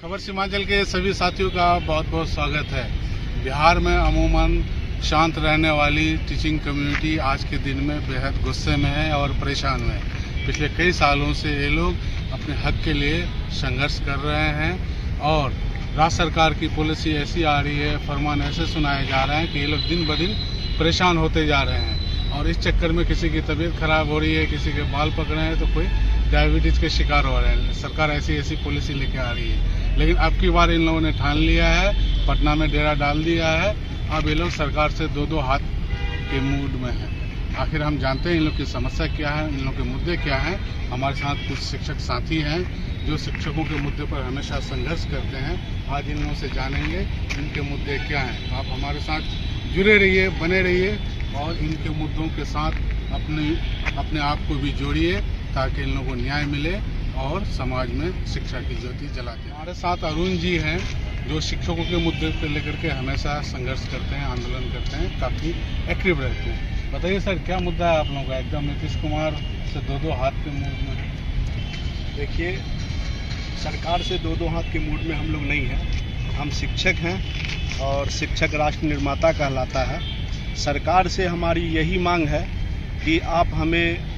खबर सीमांचल के सभी साथियों का बहुत बहुत स्वागत है। बिहार में अमूमन शांत रहने वाली टीचिंग कम्युनिटी आज के दिन में बेहद गुस्से में है और परेशान है। पिछले कई सालों से ये लोग अपने हक के लिए संघर्ष कर रहे हैं और राज्य सरकार की पॉलिसी ऐसी आ रही है, फरमान ऐसे सुनाए जा रहे हैं कि ये लोग दिन ब दिन परेशान होते जा रहे हैं और इस चक्कर में किसी की तबीयत खराब हो रही है, किसी के बाल पक रहे हैं तो कोई डायबिटीज के शिकार हो रहे हैं। सरकार ऐसी पॉलिसी लेके आ रही है, लेकिन अब की बार इन लोगों ने ठान लिया है, पटना में डेरा डाल दिया है। अब ये लोग सरकार से दो हाथ के मूड में है। आखिर हम जानते हैं इन लोग की समस्या क्या है, इन लोग के मुद्दे क्या हैं। हमारे साथ कुछ शिक्षक साथी हैं जो शिक्षकों के मुद्दे पर हमेशा संघर्ष करते हैं। आज इन लोगों से जानेंगे इनके मुद्दे क्या हैं। आप हमारे साथ जुड़े रहिए, बने रहिए और इनके मुद्दों के साथ अपने आप को भी जोड़िए ताकि इन लोगों को न्याय मिले और समाज में शिक्षा की ज्योति जलाते हैं। हमारे साथ अरुण जी हैं जो शिक्षकों के मुद्दे को लेकर के हमेशा संघर्ष करते हैं, आंदोलन करते हैं, काफ़ी एक्टिव रहते हैं। बताइए सर, क्या मुद्दा है आप लोगों का? एकदम नीतीश कुमार से दो हाथ के मूड में। देखिए, सरकार से दो हाथ के मूड में हम लोग नहीं हैं। हम शिक्षक हैं और शिक्षक राष्ट्र निर्माता कहलाता है। सरकार से हमारी यही मांग है कि आप हमें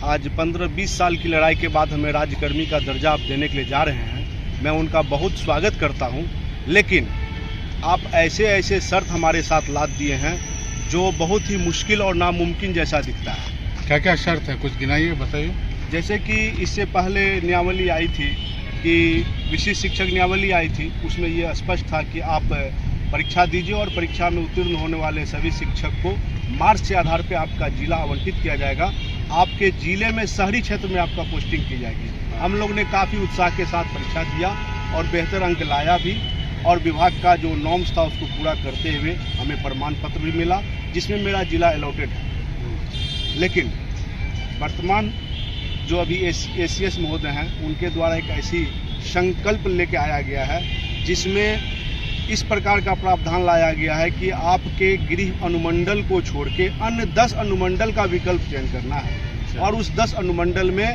आज 15-20 साल की लड़ाई के बाद हमें राज्यकर्मी का दर्जा आप देने के लिए जा रहे हैं। मैं उनका बहुत स्वागत करता हूं, लेकिन आप ऐसे शर्त हमारे साथ लाद दिए हैं जो बहुत ही मुश्किल और नामुमकिन जैसा दिखता है। क्या क्या शर्त है, कुछ गिनाइए, बताइए। जैसे कि इससे पहले न्यावली आई थी कि विशिष्ट शिक्षक न्यावली आई थी, उसमें ये स्पष्ट था कि आप परीक्षा दीजिए और परीक्षा में उत्तीर्ण होने वाले सभी शिक्षक को मार्क्स के आधार पर आपका जिला आवंटित किया जाएगा। आपके जिले में शहरी क्षेत्र में आपका पोस्टिंग की जाएगी। हम लोग ने काफ़ी उत्साह के साथ परीक्षा दिया और बेहतर अंक लाया भी और विभाग का जो नॉर्म्स था उसको पूरा करते हुए हमें प्रमाण पत्र भी मिला जिसमें मेरा जिला अलॉटेड है। लेकिन वर्तमान जो अभी ACS महोदय हैं उनके द्वारा एक ऐसी संकल्प लेके आया गया है जिसमें इस प्रकार का प्रावधान लाया गया है कि आपके गृह अनुमंडल को छोड़ के अन्य 10 अनुमंडल का विकल्प चयन करना है और उस 10 अनुमंडल में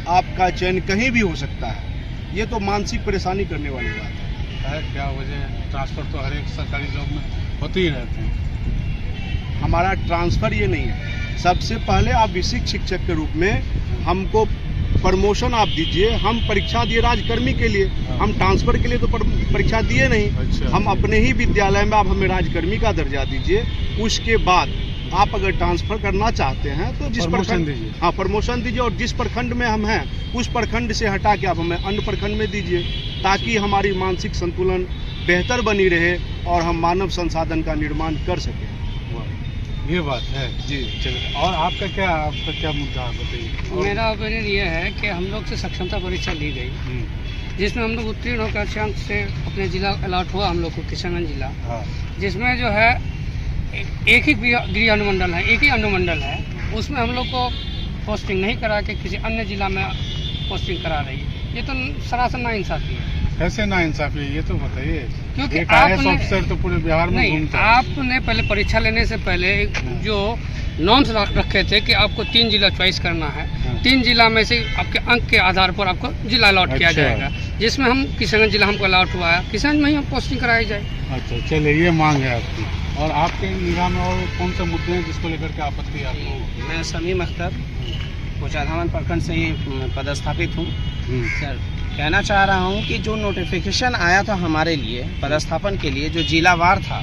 आपका चयन कहीं भी हो सकता है। ये तो मानसिक परेशानी करने वाली बात है। क्या वजह? ट्रांसफ़र तो हर एक सरकारी जॉब में होते ही रहते हैं। हमारा ट्रांसफ़र ये नहीं है। सबसे पहले आप विशिष्ट शिक्षक के रूप में हमको प्रमोशन आप दीजिए। हम परीक्षा दिए राजकर्मी के लिए, हम ट्रांसफर के लिए तो परीक्षा दिए नहीं। अच्छा। हम अपने ही विद्यालय में आप हमें राजकर्मी का दर्जा दीजिए। उसके बाद आप अगर ट्रांसफर करना चाहते हैं तो जिस प्रखंड दीजिए, हाँ प्रमोशन दीजिए और जिस प्रखंड में हम हैं उस प्रखंड से हटा के आप हमें अन्य प्रखंड में दीजिए ताकि हमारी मानसिक संतुलन बेहतर बनी रहे और हम मानव संसाधन का निर्माण कर सकें। ये बात है जी। चलिए, और आपका क्या मुद्दा है, बताइए। मेरा ओपिनियन ये है कि हम लोग से सक्षमता परीक्षा ली गई जिसमें हम लोग उत्तीर्ण होकर अच्छे अंक से अपने जिला अलॉट हुआ हम लोग को किशनगंज जिला। हाँ। जिसमें जो है एक ही गृह अनुमंडल है, एक ही अनुमंडल है, उसमें हम लोग को पोस्टिंग नहीं करा के किसी अन्य जिला में पोस्टिंग करा रही है। ये तो सरासर नाइंसाफी है। कैसे नाइंसाफी है ये तो बताइए, क्योंकि एक IAS ऑफिसर तो पूरे बिहार में घूमता है। आपने पहले परीक्षा लेने से पहले जो नॉर्म्स रखे थे कि आपको 3 जिला चॉइस करना है। 3 जिला में से आपके अंक के आधार पर आपको जिला अलॉट किया जाएगा, जिसमें हम किशनगंज जिला हमको अलॉट हुआ है, किशनगंज में ही हम पोस्टिंग कराई जाए। अच्छा, चलिए, ये मांग है आपकी। और आपके निगाह में और कौन से मुद्दे हैं जिसको लेकर के आपत्ति है आपको? मैं समीम अख्तर कोचाधामन प्रखंड से ही पदस्थापित हूँ। सर, कहना चाह रहा हूँ कि जो नोटिफिकेशन आया था हमारे लिए पदस्थापन के लिए जो जिलावार था,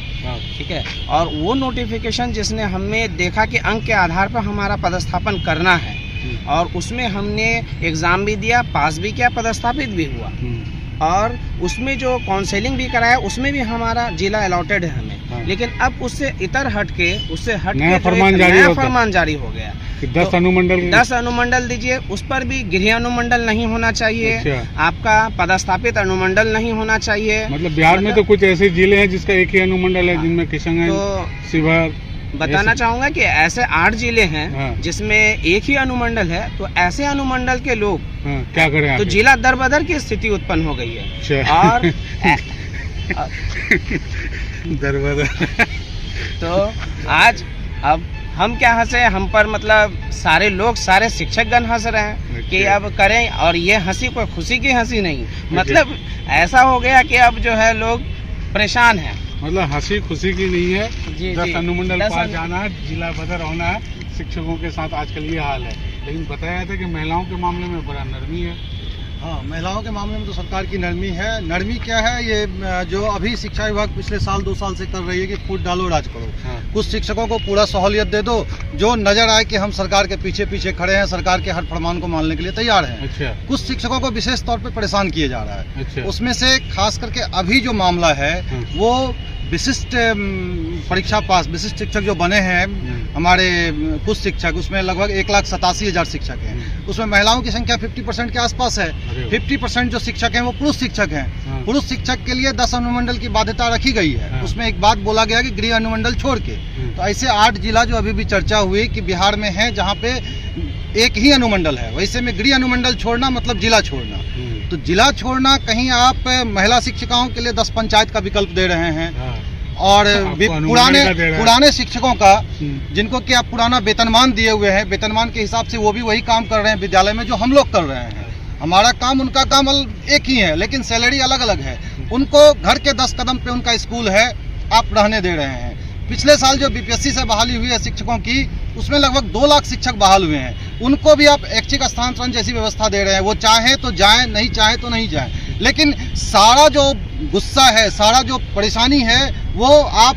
ठीक है, और वो नोटिफिकेशन जिसने हमें देखा कि अंक के आधार पर हमारा पदस्थापन करना है और उसमें हमने एग्ज़ाम भी दिया, पास भी किया, पदस्थापित भी हुआ और उसमें जो काउंसलिंग भी कराया उसमें भी हमारा जिला अलॉटेड है हमें। लेकिन अब उससे इतर हट के नया फरमान जारी हो गया कि 10 अनुमंडल दीजिए, उस पर भी गृह अनुमंडल नहीं होना चाहिए। अच्छा। आपका पदस्थापित अनुमंडल नहीं होना चाहिए। मतलब बिहार में तो कुछ ऐसे जिले हैं जिसका एक ही अनुमंडल है, जिनमें किशनगंज, शिवहर। बताना चाहूँगा कि ऐसे 8 जिले हैं जिसमें एक ही अनुमंडल है, तो ऐसे अनुमंडल के लोग क्या करें? तो जिला दरबदर की स्थिति उत्पन्न हो गई है। और दरबदर तो आज अब हम क्या हंसे, हम पर मतलब सारे लोग, सारे शिक्षकगण हंस रहे हैं कि अब करें, और ये हंसी कोई खुशी की हंसी नहीं, मतलब ऐसा हो गया कि अब जो है लोग परेशान हैं। मतलब हंसी खुशी की नहीं है, जी, 10 अनुमंडल पार अनु- जाना है, जिला बदर होना है, शिक्षकों के साथ आजकल ये हाल है। लेकिन बताया था कि महिलाओं के मामले में बड़ा नरमी है। हाँ, महिलाओं के मामले में तो सरकार की नरमी है। नरमी क्या है, ये जो अभी शिक्षा विभाग पिछले साल 2 साल से कर रही है कि फूट डालो राज करो। हाँ। कुछ शिक्षकों को पूरा सहूलियत दे दो, जो नजर आए कि हम सरकार के पीछे पीछे खड़े हैं, सरकार के हर फरमान को मानने के लिए तैयार हैं। अच्छा। कुछ शिक्षकों को विशेष तौर पर परेशान किया जा रहा है। अच्छा। उसमें से खास करके अभी जो मामला है वो विशिष्ट परीक्षा पास विशिष्ट शिक्षक जो बने हैं हमारे कुछ शिक्षक, उसमें लगभग 1,87,000 शिक्षक हैं। उसमें महिलाओं की संख्या 50% के आसपास है। 50% जो शिक्षक हैं वो पुरुष शिक्षक हैं। पुरुष शिक्षक के लिए 10 अनुमंडल की बाध्यता रखी गई है। उसमें एक बात बोला गया कि गृह अनुमंडल छोड़ के, तो ऐसे 8 जिला जो अभी भी चर्चा हुई कि बिहार में है जहाँ पे एक ही अनुमंडल है, वैसे में गृह अनुमंडल छोड़ना मतलब जिला छोड़ना। तो जिला छोड़ना, कहीं आप महिला शिक्षिकाओं के लिए 10 पंचायत का विकल्प दे रहे हैं और पुराने शिक्षकों का, जिनको कि आप पुराना वेतनमान दिए हुए हैं, वेतनमान के हिसाब से वो भी वही काम कर रहे हैं विद्यालय में जो हम लोग कर रहे हैं। हमारा काम उनका काम एक ही है, लेकिन सैलरी अलग अलग है। उनको घर के 10 कदम पे उनका स्कूल है, आप रहने दे रहे हैं। पिछले साल जो बीपीएससी से बहाली हुई है शिक्षकों की, उसमें लगभग 2 लाख शिक्षक बहाल हुए हैं। उनको भी आप ऐच्छिक स्थानांतरण जैसी व्यवस्था दे रहे हैं। वो चाहे तो जाएं, नहीं चाहे तो नहीं जाएं। लेकिन सारा जो गुस्सा है, सारा जो परेशानी है, वो आप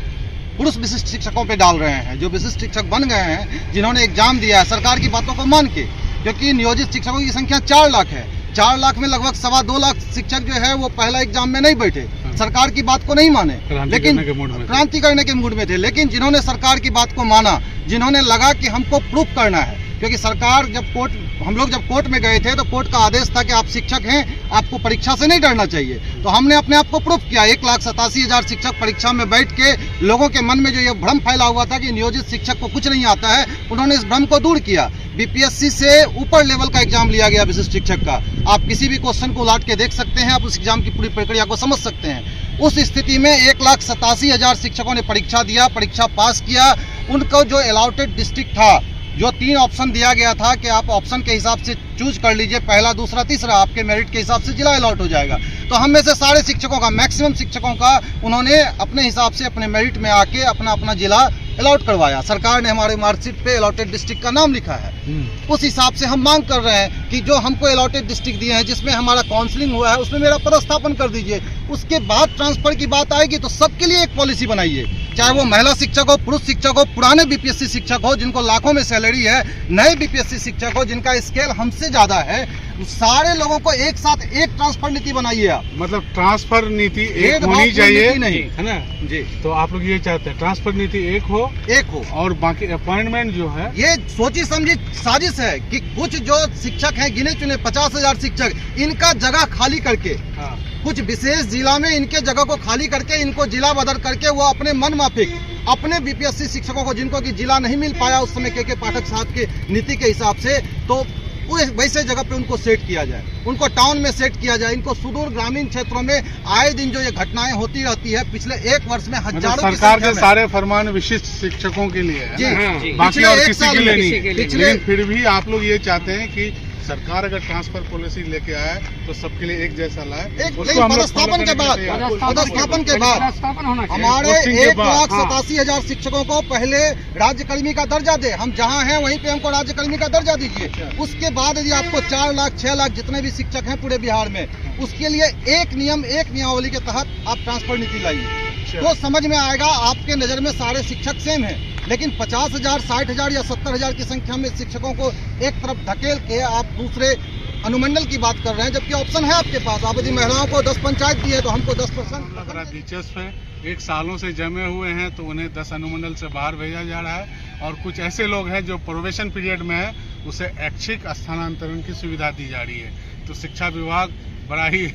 पुरुष विशिष्ट शिक्षकों पे डाल रहे हैं, जो विशिष्ट शिक्षक बन गए हैं, जिन्होंने एग्जाम दिया है सरकार की बातों को मान के। क्योंकि नियोजित शिक्षकों की संख्या 4 लाख है। 4 लाख में लगभग 2.25 लाख शिक्षक जो है वो पहला एग्जाम में नहीं बैठे, सरकार की बात को नहीं माने, लेकिन क्रांति करने के मूड में थे। लेकिन जिन्होंने सरकार की बात को माना, जिन्होंने लगा कि हमको प्रूफ करना है, क्योंकि सरकार हम लोग जब कोर्ट में गए थे तो कोर्ट का आदेश था कि आप शिक्षक हैं, आपको परीक्षा से नहीं डरना चाहिए। तो हमने अपने आप को प्रूफ किया। 1,87,000 शिक्षक परीक्षा में बैठ के लोगों के मन में जो ये भ्रम फैला हुआ था कि नियोजित शिक्षक को कुछ नहीं आता है, उन्होंने इस भ्रम को दूर किया। बीपीएससी से ऊपर लेवल का एग्जाम लिया गया विशिष्ट शिक्षक का। आप किसी भी क्वेश्चन को उलाट के देख सकते हैं, आप उस एग्जाम की पूरी प्रक्रिया को समझ सकते हैं। उस स्थिति में 1,87,000 शिक्षकों ने परीक्षा दिया, परीक्षा पास किया। उनको जो अलॉटेड डिस्ट्रिक्ट था, जो 3 ऑप्शन दिया गया था कि आप ऑप्शन के हिसाब से चूज कर लीजिए, पहला, दूसरा, तीसरा, आपके मेरिट के हिसाब से जिला अलॉट हो जाएगा। तो हम में से सारे शिक्षकों का, मैक्सिमम शिक्षकों का उन्होंने अपने हिसाब से अपने मेरिट में आके अपना जिला अलॉट करवाया। सरकार ने हमारे मार्कशीट पे अलॉटेड डिस्ट्रिक्ट का नाम लिखा है। उस हिसाब से हम मांग कर रहे हैं कि जो हमको अलॉटेड डिस्ट्रिक्ट दिए हैं, जिसमें हमारा काउंसलिंग हुआ है, उसमें मेरा पदस्थापन कर दीजिए। उसके बाद ट्रांसफर की बात आएगी तो सबके लिए एक पॉलिसी बनाइए, चाहे वो महिला शिक्षक हो, पुरुष शिक्षक हो, पुराने बीपीएससी शिक्षक हो जिनको लाखों में सैलरी है, नए बीपीएससी शिक्षक हो जिनका स्केल हमसे ज्यादा है, सारे लोगों को एक साथ एक ट्रांसफर नीति बनाइए आप। मतलब ट्रांसफर नीति एक होनी चाहिए, नहीं है ना जी? तो आप लोग ये चाहते हैं ट्रांसफर नीति एक हो और बाकी अपॉइंटमेंट जो है, ये सोची समझी साजिश है कि कुछ जो शिक्षक हैं, गिने चुने 50,000 शिक्षक, इनका जगह खाली करके, कुछ विशेष जिला में इनके जगह को खाली करके, इनको जिला बदल करके वो अपने मन माफिक अपने बीपीएससी शिक्षकों को, जिनको कि जिला नहीं मिल पाया उस समय के पाठक साहब के नीति के हिसाब से, तो वैसे जगह पे उनको सेट किया जाए, उनको टाउन में सेट किया जाए। इनको सुदूर ग्रामीण क्षेत्रों में आए दिन जो ये घटनाएं होती रहती है, पिछले 1 वर्ष में हजारों सरकार के सारे फरमान विशिष्ट शिक्षकों के लिए है, जी, बाकी और किसी के लिए नहीं। पिछले लेकिन फिर भी आप लोग ये चाहते हैं कि सरकार अगर ट्रांसफर पॉलिसी लेके आए तो सबके लिए एक जैसा लाए। पदस्थापन के बाद हमारे 1,87,000 शिक्षकों को पहले राज्यकर्मी का दर्जा दे। हम जहां हैं वहीं पे हमको राज्यकर्मी का दर्जा दीजिए। उसके बाद यदि आपको 4 लाख 6 लाख जितने भी शिक्षक हैं पूरे बिहार में, उसके लिए एक नियमावली के तहत आप ट्रांसफर नीति लाइए, तो समझ में आएगा। आपके नजर में सारे शिक्षक सेम हैं, लेकिन 50,000, 60,000 या 70,000 की संख्या में शिक्षकों को एक तरफ धकेल के आप दूसरे अनुमंडल की बात कर रहे हैं, जबकि ऑप्शन है आपके पास। आप यदि महिलाओं को 10 पंचायत दी है तो हमको 10%। लग रहा दिलचस्प है, 1 सालों से जमे हुए हैं तो उन्हें 10 अनुमंडल से बाहर भेजा जा रहा है, और कुछ ऐसे लोग हैं जो प्रोबेशन पीरियड में है, उसे ऐच्छिक स्थानांतरण की सुविधा दी जा रही है। तो शिक्षा विभाग बड़ा ही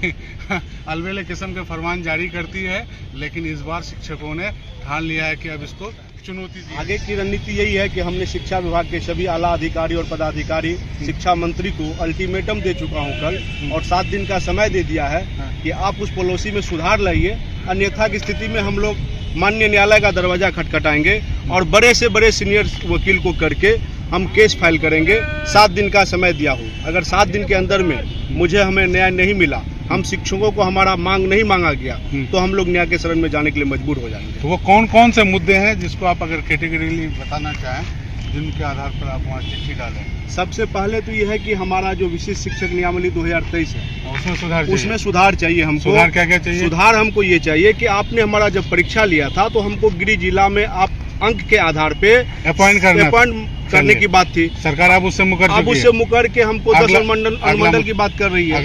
अलबेले किस्म के फरमान जारी करती है, लेकिन इस बार शिक्षकों ने ठान लिया है कि अब इसको चुनौती दी। आगे की रणनीति यही है कि हमने शिक्षा विभाग के सभी आला अधिकारी और पदाधिकारी, शिक्षा मंत्री को अल्टीमेटम दे चुका हूं कल, और 7 दिन का समय दे दिया है कि आप उस पॉलिसी में सुधार लाइए, अन्यथा की स्थिति में हम लोग माननीय न्यायालय का दरवाजा खटखटाएंगे और बड़े से बड़े सीनियर वकील को करके हम केस फाइल करेंगे। 7 दिन का समय दिया हो, अगर 7 दिन के अंदर में हमें न्याय नहीं मिला, हम शिक्षकों को हमारा मांग नहीं मांगा गया, तो हम लोग न्याय के शरण में जाने के लिए मजबूर हो जाएंगे। तो वो कौन कौन से मुद्दे हैं जिसको आप अगर कैटेगरीली बताना चाहें, जिनके आधार पर आप वहाँ चिट्ठी डालें? सबसे पहले तो ये है कि हमारा जो विशिष्ट शिक्षक नियमावली 2023 है उसमें सुधार चाहिए हमको। सुधार क्या क्या चाहिए? सुधार हमको ये चाहिए कि आपने हमारा जब परीक्षा लिया था तो हमको गिरिडीह जिला में आप अंक के आधार पे अपॉइंट करने की बात थी। सरकार अब उससे मुकर के हमको 10 अनुमंडल की बात कर रही है।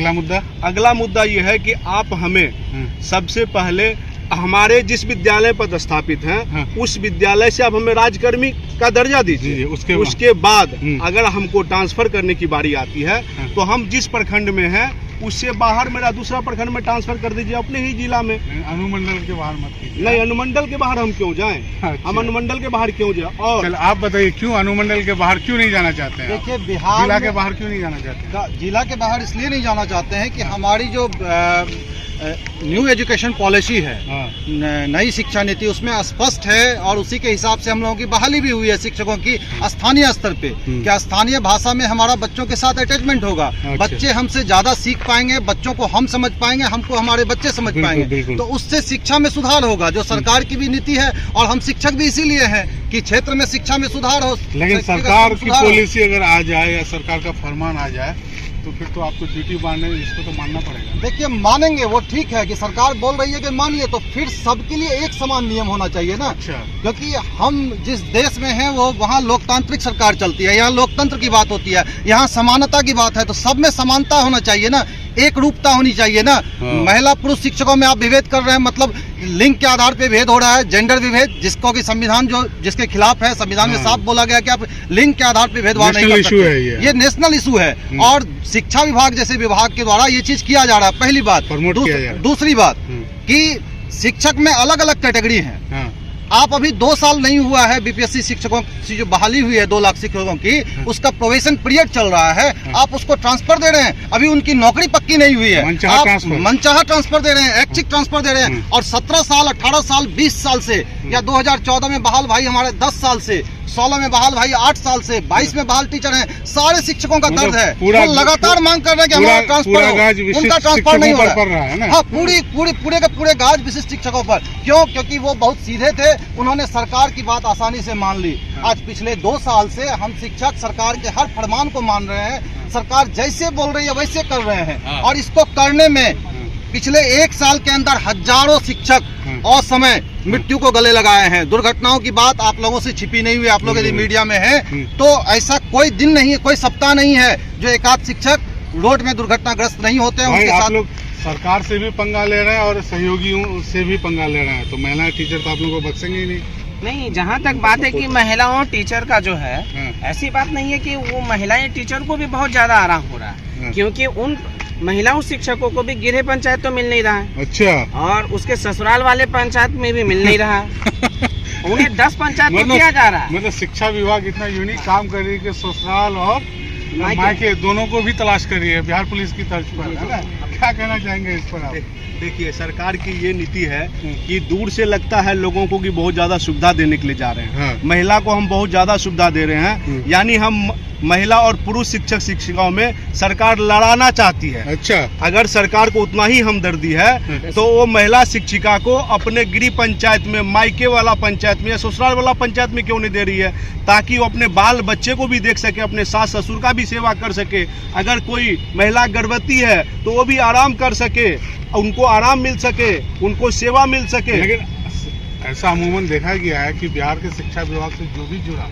अगला मुद्दा ये है कि आप हमें सबसे पहले हमारे जिस विद्यालय पर स्थापित हैं उस विद्यालय से अब हमें राजकर्मी का दर्जा दीजिए। उसके बाद अगर हमको ट्रांसफर करने की बारी आती है तो हम जिस प्रखंड में हैं उससे बाहर मेरा दूसरा प्रखंड में ट्रांसफर कर दीजिए, अपने ही जिला में। अनुमंडल के बाहर मत कीजिए। नहीं, अनुमंडल के बाहर हम क्यों जाएं? अच्छा। हम अनुमंडल के बाहर क्यों जाएं? और आप बताइए क्यों अनुमंडल के बाहर क्यों नहीं जाना चाहते हैं? देखिए, बिहार जिला के बाहर क्यों नहीं जाना चाहते? जिला के बाहर इसलिए नहीं जाना चाहते हैं कि हमारी जो न्यू एजुकेशन पॉलिसी है, नई शिक्षा नीति, उसमें स्पष्ट है और उसी के हिसाब से हम लोगों की बहाली भी हुई है शिक्षकों की स्थानीय स्तर पे। क्या स्थानीय भाषा में हमारा बच्चों के साथ अटैचमेंट होगा, बच्चे हमसे ज्यादा सीख पाएंगे, बच्चों को हम समझ पाएंगे, हमको हमारे बच्चे समझ पाएंगे, तो उससे शिक्षा में सुधार होगा, जो सरकार की भी नीति है। और हम शिक्षक भी इसीलिए हैं कि क्षेत्र में शिक्षा में सुधार हो। लेकिन सरकार की पॉलिसी अगर आ जाए या सरकार का फरमान आ जाए तो फिर तो आपको ड्यूटी मानने, इसको तो मानना पड़ेगा। देखिए, मानेंगे वो ठीक है कि सरकार बोल रही है कि मानिए, तो फिर सबके लिए एक समान नियम होना चाहिए ना। अच्छा। क्योंकि हम जिस देश में हैं वो वहाँ लोकतांत्रिक सरकार चलती है, यहाँ लोकतंत्र की बात होती है, यहाँ समानता की बात है, तो सब में समानता होना चाहिए ना, एक रूपता होनी चाहिए ना। महिला पुरुष शिक्षकों में आप विभेद कर रहे हैं, मतलब लिंग के आधार पे भेद हो रहा है, जेंडर विभेद, जिसको कि संविधान जो जिसके खिलाफ है, संविधान में साफ बोला गया कि आप लिंग के आधार पे भेदभाव नहीं कर सकते। ये नेशनल इशू है और शिक्षा विभाग जैसे विभाग के द्वारा ये चीज किया जा रहा है, पहली बात। दूसरी बात कि शिक्षक में अलग अलग कैटेगरी है। आप अभी 2 साल नहीं हुआ है बीपीएससी शिक्षकों की जो बहाली हुई है 2 लाख शिक्षकों की, उसका प्रोबेशन पीरियड चल रहा है, आप उसको ट्रांसफर दे रहे हैं, अभी उनकी नौकरी पक्की नहीं हुई है, आप मनचाहा ट्रांसफर दे रहे हैं, ऐच्छिक ट्रांसफर दे रहे हैं। और 17 साल 18 साल 20 साल से, या 2014 में बहाल भाई हमारे 10 साल से, 16 में बहाल भाई 8 साल से, 22 में बहाल टीचर हैं, सारे शिक्षकों का दर्द है। वो लगातार मांग कर रहे हैं कि हमारा ट्रांसफर हो, उनका ट्रांसफर नहीं हो रहा है। हाँ, पूरे के पूरे गाज विशिष्ट शिक्षकों पर। क्यों? क्योंकि वो बहुत सीधे थे, उन्होंने सरकार की बात आसानी से मान ली। आज पिछले 2 साल से हम शिक्षक सरकार के हर फरमान को मान रहे हैं, सरकार जैसे बोल रही है वैसे कर रहे हैं। और इसको करने में पिछले 1 साल के अंदर हजारों शिक्षक और समय मृत्यु को गले लगाए हैं। दुर्घटनाओं की बात आप लोगों से छिपी नहीं हुई, आप लोग यदि मीडिया में है तो ऐसा कोई दिन नहीं है, कोई सप्ताह नहीं है जो एक आध शिक्षक रोड में दुर्घटनाग्रस्त नहीं होते हैं। उनके साथ लोग सरकार से भी पंगा ले रहे हैं और सहयोगियों से भी पंगा ले रहे हैं, तो महिला टीचर तो आप लोगों को बख्शेंगे ही नहीं। जहाँ तक बात है कि महिलाओं टीचर का जो है, ऐसी बात नहीं है कि वो महिलाएं टीचर को भी बहुत ज्यादा आराम हो रहा है, क्योंकि उन महिलाओं शिक्षकों को भी गिरहे पंचायत तो मिल नहीं रहा है। अच्छा। और उसके ससुराल वाले पंचायत में भी मिल नहीं रहा है। उन्हें 10 पंचायत में दिया जा रहा है। मतलब शिक्षा विभाग इतना यूनिक काम कर रही है कि ससुराल और मायके दोनों को भी तलाश कर रही है, बिहार पुलिस की तर्ज पर, है ना? क्या कहना चाहेंगे इस पर आप? देखिए, सरकार की ये नीति है कि दूर से लगता है लोगों को कि बहुत ज्यादा सुविधा देने के लिए जा रहे हैं। महिला को हम बहुत ज्यादा सुविधा दे रहे हैं, यानी हम महिला और पुरुष शिक्षक शिक्षिकाओं में सरकार लड़ाना चाहती है। अच्छा। अगर सरकार को उतना ही हमदर्दी है तो वो महिला शिक्षिका को अपने गृह पंचायत में, मायके वाला पंचायत में या ससुराल वाला पंचायत में क्यों नहीं दे रही है, ताकि वो अपने बाल बच्चे को भी देख सके, अपने सास ससुर का भी सेवा कर सके। अगर कोई महिला गर्भवती है तो वो भी आराम कर सके, उनको आराम मिल सके, उनको सेवा मिल सके। लेकिन ऐसा अमूमन देखा गया है कि बिहार के शिक्षा विभाग से जो भी जुड़ा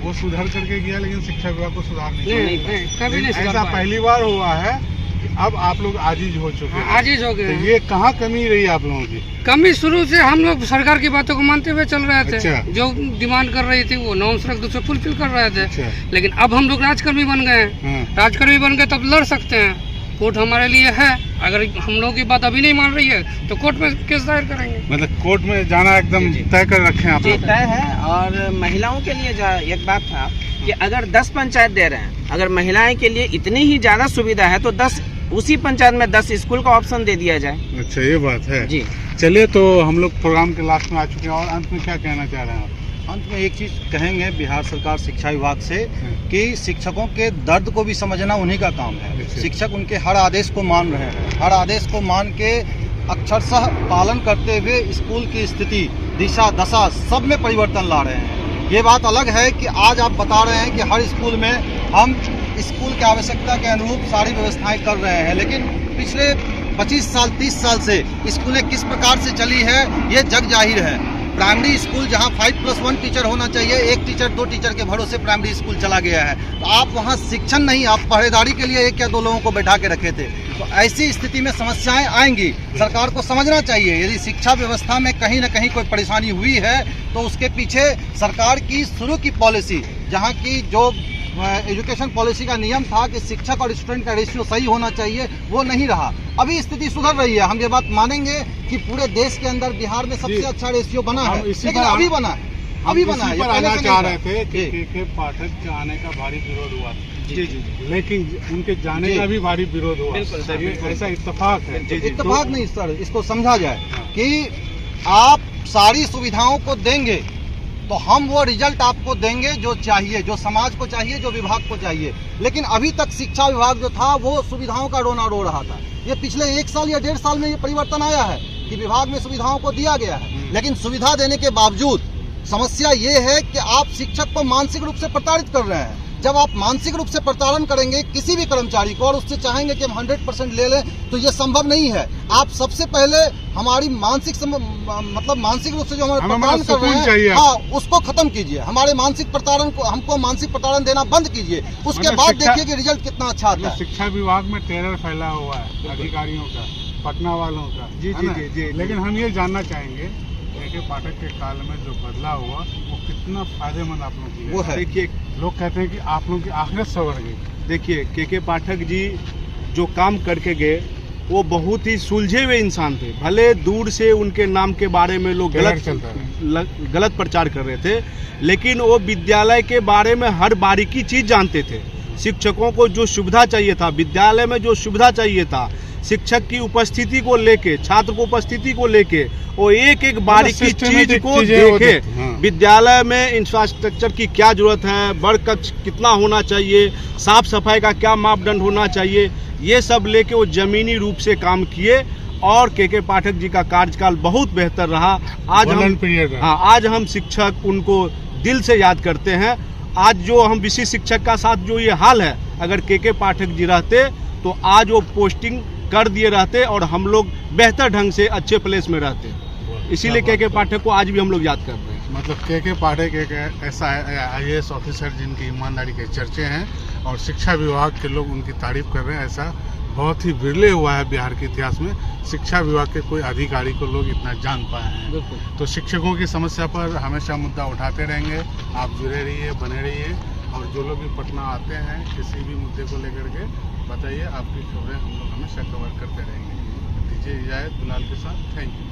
वो सुधर करके गया, लेकिन शिक्षा विभाग को सुधार नहीं। ऐसा पहली बार हुआ है कि अब आप लोग आजीज हो चुके हैं। आजीज हो गए। तो ये कहाँ कमी रही आप लोगों की? कमी शुरू से हम लोग सरकार की बातों को मानते हुए चल रहे थे। अच्छा। जो डिमांड कर रही थी वो नॉर्म्स रख दो, फुलफिल कर रहे थे। अच्छा। लेकिन अब हम लोग राजकर्मी बन गए हैं। राजकर्मी बन गए तब लड़ सकते हैं, कोर्ट हमारे लिए है। अगर हम लोग की बात अभी नहीं मान रही है तो कोर्ट में केस दायर करेंगे। मतलब कोर्ट में जाना एकदम तय कर रखे हैं आप? जी, तय है। और महिलाओं के लिए एक बात था कि अगर 10 पंचायत दे रहे हैं, अगर महिलाएं के लिए इतनी ही ज्यादा सुविधा है तो 10 उसी पंचायत में 10 स्कूल का ऑप्शन दे दिया जाए। अच्छा, ये बात है जी। चलिए, तो हम लोग प्रोग्राम के लास्ट में आ चुके हैं और अंत में क्या कहना चाह रहे हैं आप? अंत में एक चीज कहेंगे बिहार सरकार शिक्षा विभाग से कि शिक्षकों के दर्द को भी समझना उन्हीं का काम है। शिक्षक उनके हर आदेश को मान रहे हैं, हर आदेश को मान के अक्षरशः पालन करते हुए स्कूल की स्थिति, दिशा, दशा सब में परिवर्तन ला रहे हैं। ये बात अलग है कि आज आप बता रहे हैं कि हर स्कूल में हम स्कूल की आवश्यकता के अनुरूप सारी व्यवस्थाएं कर रहे हैं, लेकिन पिछले 25 साल 30 साल से स्कूलें किस प्रकार से चली है ये जग जाहिर है। प्राइमरी स्कूल जहां 5+1 टीचर होना चाहिए, 1 टीचर 2 टीचर के भरोसे प्राइमरी स्कूल चला गया है। तो आप वहां शिक्षण नहीं, आप पहरेदारी के लिए 1 या 2 लोगों को बैठा के रखे थे। तो ऐसी स्थिति में समस्याएं आएंगी। सरकार को समझना चाहिए यदि शिक्षा व्यवस्था में कहीं ना कहीं कोई परेशानी हुई है तो उसके पीछे सरकार की शुरू की पॉलिसी, जहाँ की जो एजुकेशन पॉलिसी का नियम था कि शिक्षक और स्टूडेंट का रेशियो सही होना चाहिए, वो नहीं रहा। अभी स्थिति सुधर रही है, हम ये बात मानेंगे कि पूरे देश के अंदर बिहार में सबसे अच्छा रेशियो बना है, लेकिन अभी बना है, अभी बना है। आना चाह रहे थे कि के पाठक के आने का भारी विरोध हुआ, जी जी, लेकिन उनके जाने का भी भारी विरोध हुआ। ऐसा इत्तेफाक है? इत्तेफाक नहीं सर, इसको समझा जाए कि आप सारी सुविधाओं को देंगे तो हम वो रिजल्ट आपको देंगे जो चाहिए, जो समाज को चाहिए, जो विभाग को चाहिए। लेकिन अभी तक शिक्षा विभाग जो था वो सुविधाओं का रोना रो रहा था। ये पिछले 1 साल या 1.5 साल में ये परिवर्तन आया है कि विभाग में सुविधाओं को दिया गया है, लेकिन सुविधा देने के बावजूद समस्या ये है कि आप शिक्षक को मानसिक रूप से प्रताड़ित कर रहे हैं। जब आप मानसिक रूप से प्रताड़न करेंगे किसी भी कर्मचारी को और उससे चाहेंगे कि हम 100% ले लें, तो ये संभव नहीं है। आप सबसे पहले हमारी मानसिक रूप से जो हमारे प्रताड़न कर रहे हैं, हाँ, उसको खत्म कीजिए। हमारे मानसिक प्रताड़न को, हमको मानसिक प्रताड़न देना बंद कीजिए, उसके बाद देखिए कि रिजल्ट कितना अच्छा आता है। शिक्षा विभाग में टेरर फैला हुआ है अधिकारियों का, पटना वालों का। जी जी जी। लेकिन हम ये जानना चाहेंगे के पाठक के काल में जो बदलाव हुआ वो कितना फायदेमंद आप लोग के वो है। देखिए, लोग कहते हैं कि आप लोगों की आखिरत संवर गई। देखिए, के पाठक जी जो काम करके गए वो बहुत ही सुलझे हुए इंसान थे। भले दूर से उनके नाम के बारे में लोग गलत प्रचार कर रहे थे, लेकिन वो विद्यालय के बारे में हर बारीकी चीज जानते थे। शिक्षकों को जो सुविधा चाहिए था, विद्यालय में जो सुविधा चाहिए था, शिक्षक की उपस्थिति को लेके, छात्र को उपस्थिति को लेके, वो एक एक बारीकी चीज को देखे। विद्यालय में इंफ्रास्ट्रक्चर की क्या जरूरत है, वर्ग कक्ष कितना होना चाहिए, साफ सफाई का क्या मापदंड होना चाहिए, ये सब लेके वो जमीनी रूप से काम किए और के पाठक जी का कार्यकाल बहुत बेहतर रहा। आज हम शिक्षक उनको दिल से याद करते हैं। आज जो हम विशिष्ट शिक्षक का साथ जो ये हाल है, अगर के पाठक जी रहते तो आज वो पोस्टिंग कर दिए रहते और हम लोग बेहतर ढंग से अच्छे प्लेस में रहते। इसीलिए के पाठक को आज भी हम लोग याद कर रहे हैं। मतलब के पाठक एक ऐसा IAS ऑफिसर जिनकी ईमानदारी के चर्चे हैं और शिक्षा विभाग के लोग उनकी तारीफ कर रहे हैं। ऐसा बहुत ही विरले हुआ है बिहार के इतिहास में, शिक्षा विभाग के कोई अधिकारी को लोग इतना जान पाए हैं। तो शिक्षकों की समस्या पर हमेशा मुद्दा उठाते रहेंगे। आप जुड़े रहिए, बने रहिए, और जो लोग भी पटना आते हैं किसी भी मुद्दे को लेकर के बताइए, आपकी खबरें हम लोग हमेशा कवर करते रहेंगे। दीजिए इजाज़त दुलाल के साथ। Thank you.